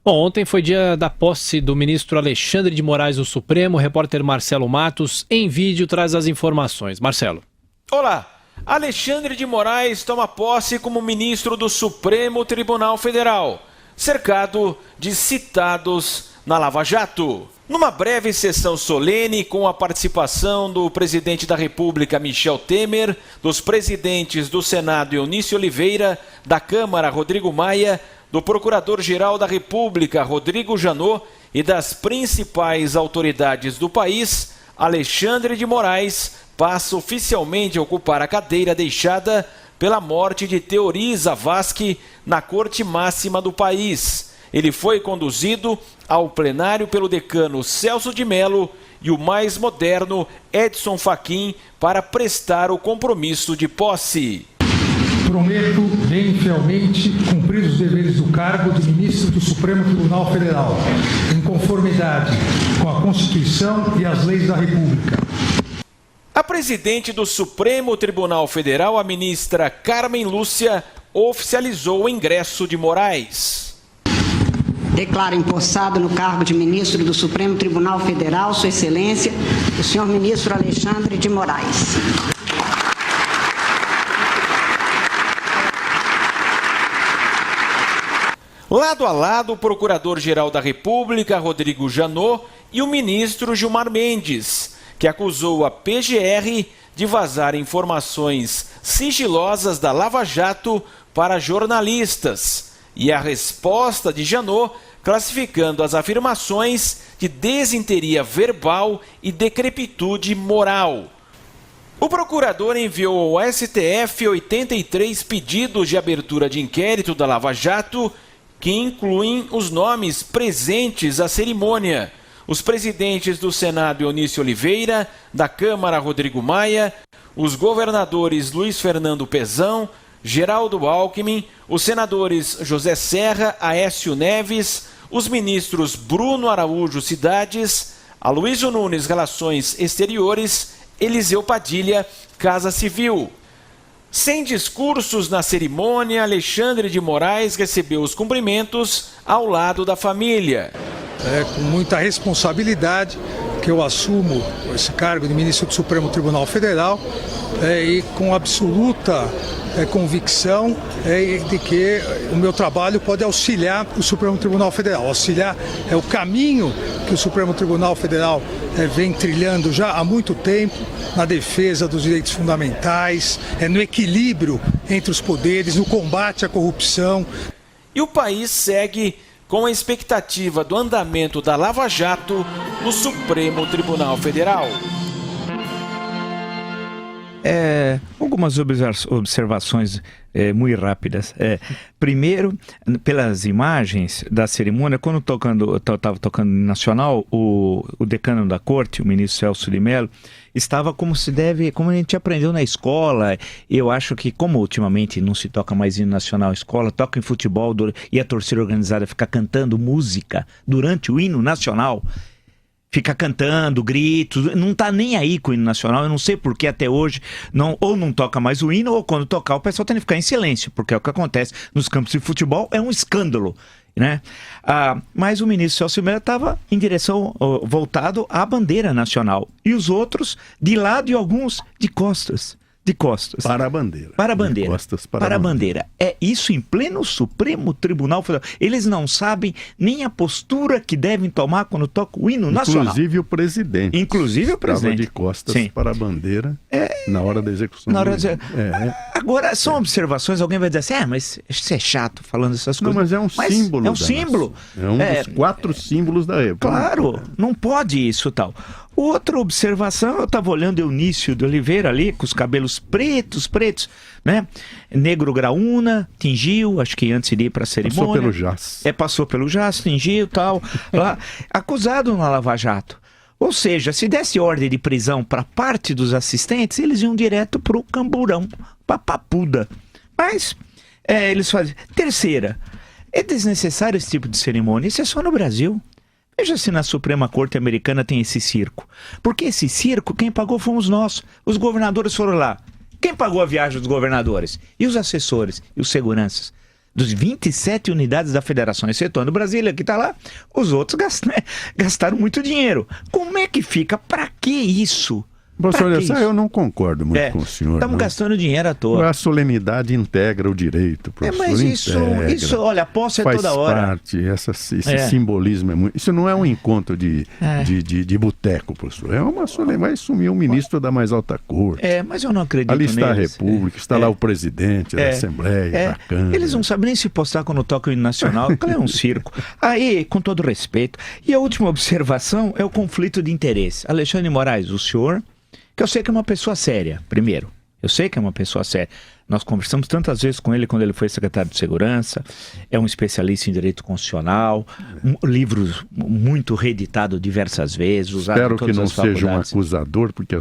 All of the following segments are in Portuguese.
Bom, ontem foi dia da posse do ministro Alexandre de Moraes do Supremo. O repórter Marcelo Matos, em vídeo, traz as informações. Marcelo. Olá, Alexandre de Moraes toma posse como ministro do Supremo Tribunal Federal, cercado de citados na Lava Jato. Numa breve sessão solene com a participação do presidente da República, Michel Temer, dos presidentes do Senado, Eunice Oliveira, da Câmara, Rodrigo Maia, do Procurador-Geral da República, Rodrigo Janot, e das principais autoridades do país, Alexandre de Moraes passa oficialmente a ocupar a cadeira deixada pela morte de Teori Zavascki na Corte Máxima do país. Ele foi conduzido ao plenário pelo decano Celso de Mello e o mais moderno Edson Fachin para prestar o compromisso de posse. Prometo bem fielmente cumprir os deveres do cargo de ministro do Supremo Tribunal Federal, em conformidade com a Constituição e as leis da República. A presidente do Supremo Tribunal Federal, a ministra Carmen Lúcia, oficializou o ingresso de Moraes. Declaro empossado no cargo de ministro do Supremo Tribunal Federal, Sua Excelência, o senhor ministro Alexandre de Moraes. Lado a lado, o Procurador-Geral da República, Rodrigo Janot, e o ministro Gilmar Mendes, que acusou a PGR de vazar informações sigilosas da Lava Jato para jornalistas. E a resposta de Janot, classificando as afirmações de desinteria verbal e decrepitude moral. O procurador enviou ao STF 83 pedidos de abertura de inquérito da Lava Jato, que incluem os nomes presentes à cerimônia. Os presidentes do Senado, Eunice Oliveira, da Câmara, Rodrigo Maia, os governadores Luiz Fernando Pezão, Geraldo Alckmin, os senadores José Serra, Aécio Neves, os ministros Bruno Araújo Cidades, Aloysio Nunes, Relações Exteriores, Eliseu Padilha, Casa Civil. Sem discursos na cerimônia, Alexandre de Moraes recebeu os cumprimentos ao lado da família. É com muita responsabilidade que eu assumo esse cargo de ministro do Supremo Tribunal Federal e com absoluta convicção de que o meu trabalho pode auxiliar o Supremo Tribunal Federal. Auxiliar é o caminho que o Supremo Tribunal Federal vem trilhando já há muito tempo na defesa dos direitos fundamentais, no equilíbrio entre os poderes, no combate à corrupção. E o país segue com a expectativa do andamento da Lava Jato no Supremo Tribunal Federal. Algumas observações muito rápidas. Primeiro, pelas imagens da cerimônia, quando estava tocando no Nacional, o decano da corte, o ministro Celso de Mello, estava como a gente aprendeu na escola. Eu acho que, como ultimamente não se toca mais hino nacional em escola, toca em futebol e a torcida organizada fica cantando música durante o hino nacional, fica cantando, gritos, não tá nem aí com o hino nacional. Eu não sei por que até hoje ou não toca mais o hino, ou quando tocar o pessoal tem que ficar em silêncio, porque é o que acontece nos campos de futebol, é um escândalo, né? Mas o ministro Celso de Mello estava em direção, voltado à bandeira nacional, e os outros de lado e alguns de costas. Para a bandeira. Para a bandeira. De costas para a bandeira. É isso em pleno Supremo Tribunal Federal. Eles não sabem nem a postura que devem tomar quando toca o hino nacional. Inclusive o presidente. Estava de costas para a bandeira na hora da execução. Agora, são observações, alguém vai dizer assim, mas você é chato falando essas coisas. Não, mas é um símbolo. É um símbolo. É um dos 4 símbolos da época. Claro, não pode isso tal. Outra observação, eu estava olhando Eunice de Oliveira ali, com os cabelos pretos, né? Negro graúna, tingiu, acho que antes de ir para a cerimônia. Passou pelo jazz. Passou pelo jazz, tingiu e tal. Lá, acusado na Lava Jato. Ou seja, se desse ordem de prisão para parte dos assistentes, eles iam direto para o camburão, para Papuda. Mas eles fazem. Terceira, é desnecessário esse tipo de cerimônia. Isso é só no Brasil. Veja se na Suprema Corte Americana tem esse circo. Porque esse circo, quem pagou fomos nós. Os governadores foram lá. Quem pagou a viagem dos governadores? E os assessores? E os seguranças? Dos 27 unidades da federação, excetuando Brasília, que está lá, os outros gastaram muito dinheiro. Como é que fica? Para que isso? Professor Lessa, eu não concordo muito com o senhor. Estamos gastando dinheiro à toa. A solenidade integra o direito, professor. Mas isso, olha, a posse é toda hora. Faz parte, esse simbolismo é muito... Isso não é um encontro de boteco, professor. É uma solenidade, vai assumir um ministro da mais alta corte. Mas eu não acredito ali está neles. A República, está lá o presidente da Assembleia, da Câmara. Eles não sabem nem se postar quando toca o hino nacional, é um circo. Aí, com todo respeito. E a última observação é o conflito de interesse. Alexandre de Moraes, o senhor... que eu sei que é uma pessoa séria, primeiro. Eu sei que é uma pessoa séria. Nós conversamos tantas vezes com ele quando ele foi secretário de Segurança. É um especialista em direito constitucional. Livros muito reeditado diversas vezes. Usado Espero em todas que não as seja um acusador, porque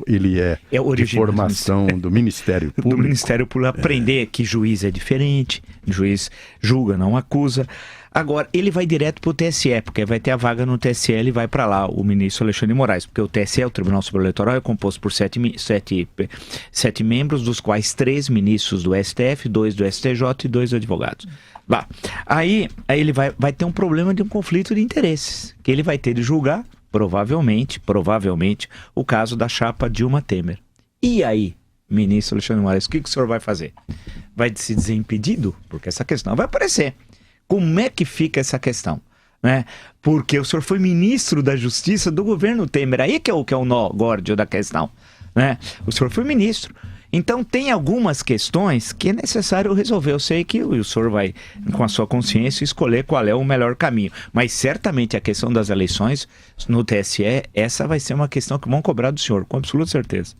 ele é de formação do Ministério Público. Do Ministério Público. Aprender que juiz é diferente. Juiz julga, não acusa. Agora, ele vai direto para o TSE, porque vai ter a vaga no TSE, ele vai para lá, o ministro Alexandre de Moraes, porque o TSE, o Tribunal Superior Eleitoral, é composto por sete membros, dos quais 3 ministros do STF, 2 do STJ e 2 advogados. Aí ele vai ter um problema de um conflito de interesses, que ele vai ter de julgar, provavelmente, o caso da chapa Dilma Temer. E aí, ministro Alexandre de Moraes, o que o senhor vai fazer? Vai se dizer impedido? Porque essa questão vai aparecer. Como é que fica essa questão? Né? Porque o senhor foi ministro da Justiça do governo Temer. Aí que é o nó górdio da questão. Né? O senhor foi ministro. Então tem algumas questões que é necessário resolver. Eu sei que o senhor vai, com a sua consciência, escolher qual é o melhor caminho. Mas certamente a questão das eleições no TSE, essa vai ser uma questão que vão cobrar do senhor, com absoluta certeza.